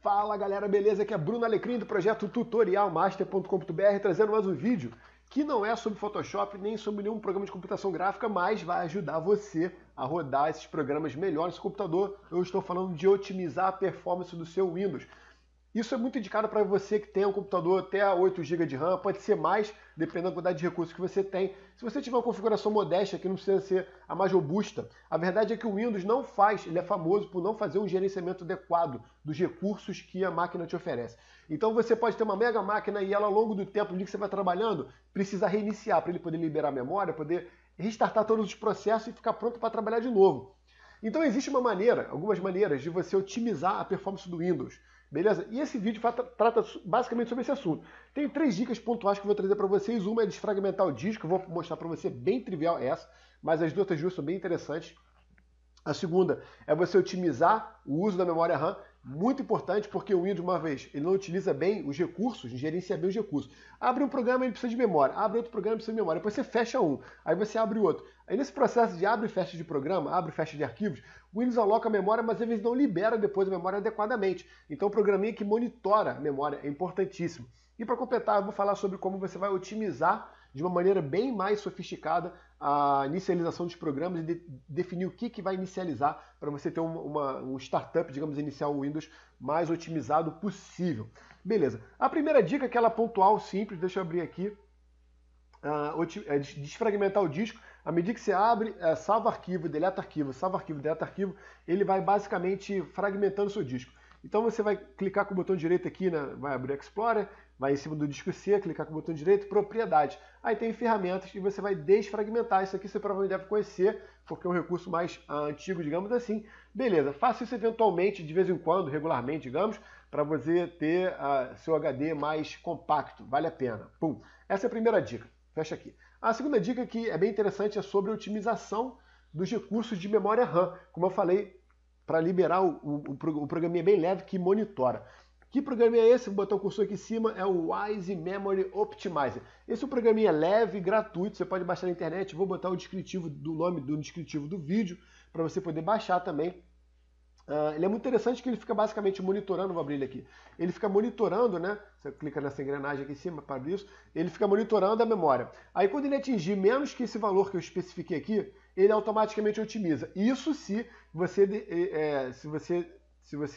Fala galera, beleza? Aqui é Bruno Alecrim do projeto tutorialmaster.com.br trazendo mais um vídeo que não é sobre Photoshop nem sobre nenhum programa de computação gráfica, mas vai ajudar você a rodar esses programas melhor no seu computador. Eu estou falando de otimizar a performance do seu Windows. Isso é muito indicado para você que tem um computador até 8 GB de RAM, pode ser mais, dependendo da quantidade de recursos que você tem. Se você tiver uma configuração modesta, que não precisa ser a mais robusta, a verdade é que o Windows não faz, ele é famoso por não fazer um gerenciamento adequado dos recursos que a máquina te oferece. Então você pode ter uma mega máquina e ela ao longo do tempo, no dia que você vai trabalhando, precisa reiniciar para ele poder liberar a memória, poder restartar todos os processos e ficar pronto para trabalhar de novo. Então existe uma maneira, algumas maneiras de você otimizar a performance do Windows. Beleza? E esse vídeo trata basicamente sobre esse assunto. Tem 3 dicas pontuais que eu vou trazer para vocês. Uma é desfragmentar o disco, eu vou mostrar para você, bem trivial essa, mas as outras duas são bem interessantes. A segunda é você otimizar o uso da memória RAM, muito importante porque o Windows, uma vez, ele não utiliza bem os recursos, gerencia bem os recursos. Abre um programa, ele precisa de memória. Abre outro programa, ele precisa de memória. Depois você fecha um, aí você abre outro. Aí nesse processo de abre e fecha de programa, abre e fecha de arquivos, o Windows aloca a memória, mas às vezes não libera depois a memória adequadamente. Então o programinha que monitora a memória é importantíssimo. E para completar, eu vou falar sobre como você vai otimizar de uma maneira bem mais sofisticada a inicialização dos programas e definir o que vai inicializar para você ter um startup, digamos, iniciar o Windows mais otimizado possível. Beleza. A primeira dica, aquela pontual, simples, deixa eu abrir aqui, é desfragmentar o disco. À medida que você abre, salva arquivo, deleta arquivo, salva arquivo, deleta arquivo, ele vai basicamente fragmentando o seu disco. Então você vai clicar com o botão direito aqui, né, vai abrir o Explorer, vai em cima do disco C, clicar com o botão direito, propriedades. Aí tem ferramentas e você vai desfragmentar. Isso aqui você provavelmente deve conhecer, porque é um recurso mais antigo, digamos assim. Beleza, faça isso eventualmente, de vez em quando, regularmente, digamos, para você ter seu HD mais compacto. Vale a pena. Pum. Essa é a primeira dica. Fecha aqui. A segunda dica, que é bem interessante, é sobre a otimização dos recursos de memória RAM. Como eu falei, para liberar o programinha bem leve que monitora. Que programinha é esse? Vou botar o cursor aqui em cima, é o Wise Memory Optimizer. Esse é um programinha leve, gratuito, você pode baixar na internet. Vou botar o descritivo do nome do descritivo do vídeo para você poder baixar também. Ele é muito interessante que ele fica basicamente monitorando, vou abrir ele aqui. Ele fica monitorando, né? Você clica nessa engrenagem aqui em cima para abrir isso. Ele fica monitorando a memória. Aí quando ele atingir menos que esse valor que eu especifiquei aqui, ele automaticamente otimiza. Isso se você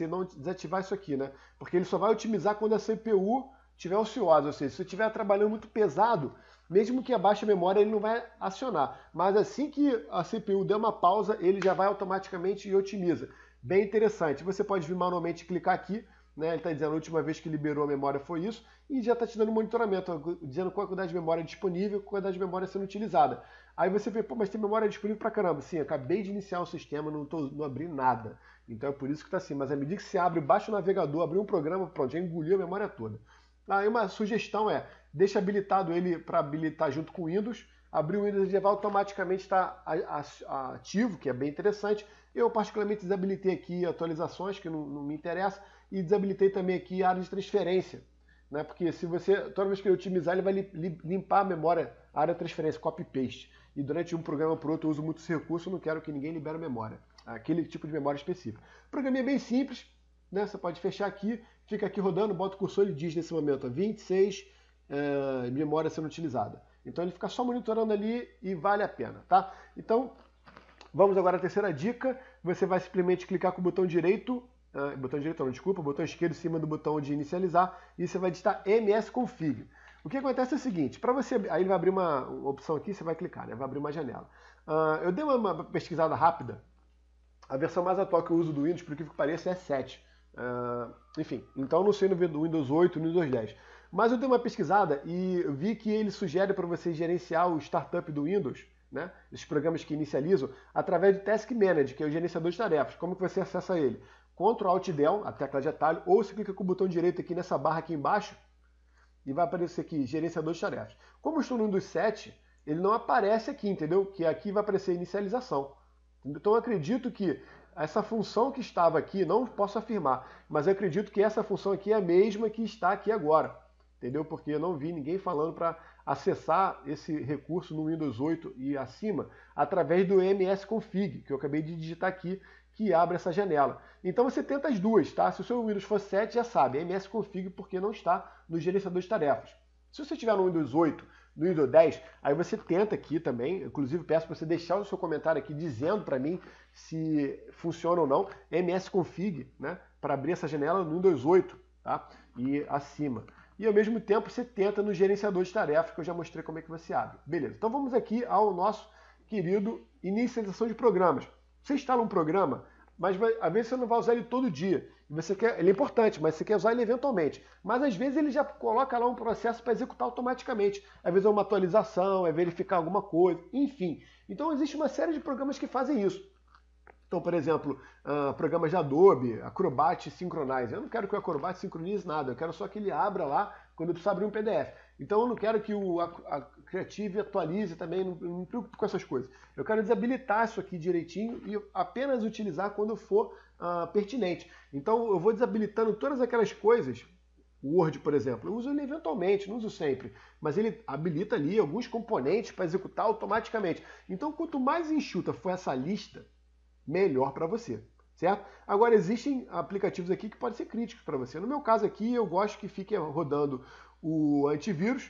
não desativar isso aqui, né? Porque ele só vai otimizar quando a CPU estiver ociosa, ou seja, se você estiver trabalhando muito pesado, mesmo que abaixe a memória, ele não vai acionar. Mas assim que a CPU der uma pausa, ele já vai automaticamente e otimiza. Bem interessante. Você pode vir manualmente clicar aqui, né? Ele está dizendo a última vez que liberou a memória foi isso, e já está te dando monitoramento, dizendo qual a quantidade de memória disponível, qual a quantidade de memória sendo utilizada. Aí você vê, pô, mas tem memória disponível pra caramba. Sim, acabei de iniciar o sistema, não abri nada. Então é por isso que está assim. Mas à medida que você abre, baixa o navegador, abre um programa, pronto, já engoliu a memória toda. Aí uma sugestão é, deixa habilitado ele para habilitar junto com o Windows. Abrir o Windows, ele vai automaticamente estar ativo, que é bem interessante. Eu particularmente desabilitei aqui atualizações, que não me interessa, e desabilitei também aqui a área de transferência, né? Porque se você, toda vez que ele otimizar, ele vai limpar a memória, a área de transferência, copy-paste. E durante um programa para outro eu uso muito esse recurso, eu não quero que ninguém libere a memória, aquele tipo de memória específica. O programinha é bem simples, né? Você pode fechar aqui, fica aqui rodando, bota o cursor, ele diz nesse momento 26 memória sendo utilizada. Então ele fica só monitorando ali e vale a pena, tá? Então, vamos agora à terceira dica. Você vai simplesmente clicar com o botão direito, botão esquerdo em cima do botão de inicializar, e você vai digitar msconfig. O que acontece é o seguinte, para você, aí ele vai abrir uma opção aqui, você vai clicar, né? Vai abrir uma janela. Eu dei uma pesquisada rápida. A versão mais atual que eu uso do Windows, por que pareça, é 7. Enfim, então não sei no Windows 8, no Windows 10. Mas eu dei uma pesquisada e vi que ele sugere para você gerenciar o startup do Windows, né, esses programas que inicializam, através do Task Manager, que é o gerenciador de tarefas. Como que você acessa ele? Ctrl Alt Del, a tecla de atalho, ou você clica com o botão direito aqui nessa barra aqui embaixo e vai aparecer aqui, gerenciador de tarefas. Como eu estou no Windows 7, ele não aparece aqui, entendeu? Que aqui vai aparecer inicialização. Então eu acredito que essa função que estava aqui, não posso afirmar, mas eu acredito que essa função aqui é a mesma que está aqui agora. Entendeu? Porque eu não vi ninguém falando para acessar esse recurso no Windows 8 e acima através do msconfig, que eu acabei de digitar aqui, que abre essa janela. Então você tenta as duas, tá? Se o seu Windows for 7, já sabe, msconfig porque não está no gerenciador de tarefas. Se você estiver no Windows 8, no Windows 10, aí você tenta aqui também, inclusive peço para você deixar o seu comentário aqui dizendo para mim se funciona ou não, msconfig, né, para abrir essa janela no Windows 8, tá? E acima. E ao mesmo tempo você tenta no gerenciador de tarefas, que eu já mostrei como é que você abre. Beleza, então vamos aqui ao nosso querido inicialização de programas. Você instala um programa, mas às vezes você não vai usar ele todo dia. Ele é importante, mas você quer usar ele eventualmente. Mas às vezes ele já coloca lá um processo para executar automaticamente. Às vezes é uma atualização, é verificar alguma coisa, enfim. Então existe uma série de programas que fazem isso. Então, por exemplo, programas de Adobe, Acrobat Synchronize. Eu não quero que o Acrobat sincronize nada, eu quero só que ele abra lá quando eu precisar abrir um PDF. Então eu não quero que a Creative atualize também, não me preocupo com essas coisas. Eu quero desabilitar isso aqui direitinho e apenas utilizar quando for pertinente. Então eu vou desabilitando todas aquelas coisas. O Word, por exemplo, eu uso ele eventualmente, não uso sempre, mas ele habilita ali alguns componentes para executar automaticamente. Então quanto mais enxuta for essa lista, melhor para você, certo? Agora, existem aplicativos aqui que podem ser críticos para você. No meu caso aqui, eu gosto que fique rodando o antivírus,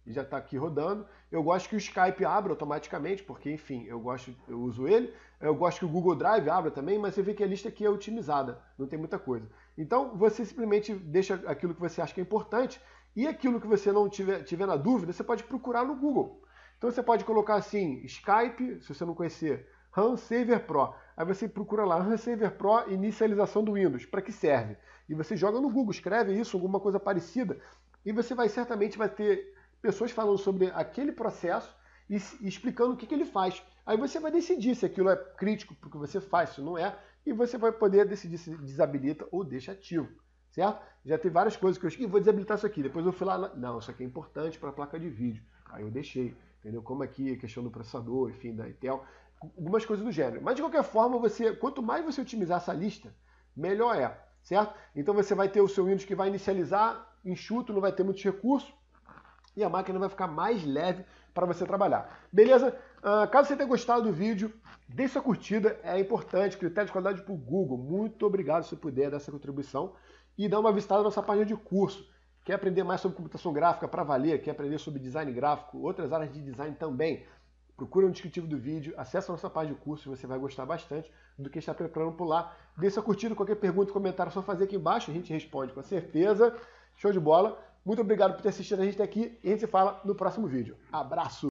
já está aqui rodando. Eu gosto que o Skype abra automaticamente, porque, enfim, eu uso ele. Eu gosto que o Google Drive abra também, mas você vê que a lista aqui é otimizada, não tem muita coisa. Então, você simplesmente deixa aquilo que você acha que é importante e aquilo que você não tiver na dúvida, você pode procurar no Google. Então, você pode colocar assim, Skype, se você não conhecer, Runsaver Pro. Aí você procura lá, Runsaver Pro inicialização do Windows. Para que serve? E você joga no Google, escreve isso, alguma coisa parecida, e você certamente vai ter pessoas falando sobre aquele processo e explicando o que ele faz. Aí você vai decidir se aquilo é crítico para o que você faz, se não é, e você vai poder decidir se desabilita ou deixa ativo, certo? Já tem várias coisas que eu esqueci, vou desabilitar isso aqui, depois eu fui lá, não, isso aqui é importante para a placa de vídeo. Aí eu deixei, entendeu? Como aqui a questão do processador, enfim, da Intel, algumas coisas do gênero. Mas de qualquer forma, quanto mais você otimizar essa lista, melhor é, certo? Então você vai ter o seu Windows que vai inicializar, enxuto, não vai ter muitos recursos, e a máquina vai ficar mais leve para você trabalhar. Beleza? Caso você tenha gostado do vídeo, deixe sua curtida, é importante, critério de qualidade para o Google. Muito obrigado se puder dar essa contribuição e dá uma visitada na nossa página de curso. Quer aprender mais sobre computação gráfica para valer, quer aprender sobre design gráfico, outras áreas de design também, procura no descritivo do vídeo, acessa a nossa página de curso, você vai gostar bastante do que está preparando por lá. Deixe sua curtida, qualquer pergunta, comentário, é só fazer aqui embaixo, a gente responde com certeza. Show de bola. Muito obrigado por ter assistido a gente até aqui e a gente se fala no próximo vídeo. Abraço!